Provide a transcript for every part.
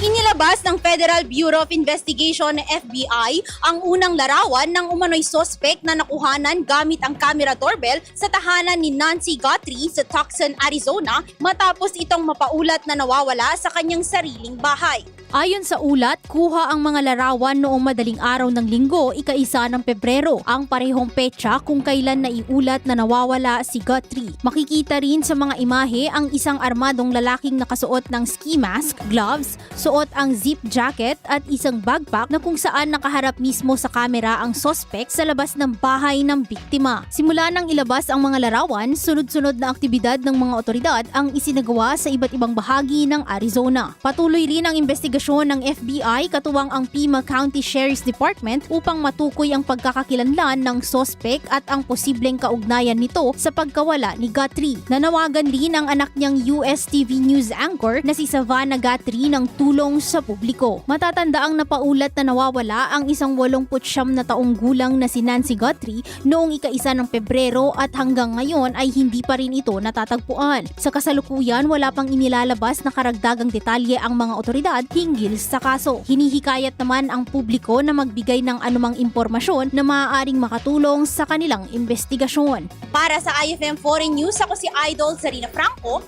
Inilabas ng Federal Bureau of Investigation FBI ang unang larawan ng umano'y sospek na nakuhanan gamit ang camera doorbell sa tahanan ni Nancy Guthrie sa Tucson, Arizona matapos itong mapaulat na nawawala sa kanyang sariling bahay. Ayon sa ulat, kuha ang mga larawan noong madaling araw ng linggo, ika-1 ng Pebrero, ang parehong petsa kung kailan naiulat na nawawala si Guthrie. Makikita rin sa mga imahe ang isang armadong lalaking nakasuot ng ski mask, gloves, suot ang zip jacket at isang backpack na kung saan nakaharap mismo sa kamera ang sospek sa labas ng bahay ng biktima. Simula nang ilabas ang mga larawan, sunod-sunod na aktibidad ng mga otoridad ang isinagawa sa iba't ibang bahagi ng Arizona. Patuloy rin ang investigasyon ng FBI katuwang ang Pima County Sheriff's Department upang matukoy ang pagkakakilanlan ng sospek at ang posibleng kaugnayan nito sa pagkawala ni Guthrie. Nanawagan rin ang anak niyang US TV News anchor na si Savannah Guthrie ng tulong sa publiko. Matatandaang napaulat na nawawala ang isang 89 na taong gulang na si Nancy Guthrie noong ika-1 ng Pebrero at hanggang ngayon ay hindi pa rin ito natatagpuan. Sa kasalukuyan, wala pang inilalabas na karagdagang detalye ang mga otoridad hinggil sa kaso. Hinihikayat naman ang publiko na magbigay ng anumang impormasyon na maaaring makatulong sa kanilang investigasyon. Para sa IFM Foreign News, ako si Idol Zarina Franco.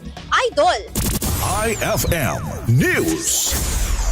Idol! IFM News.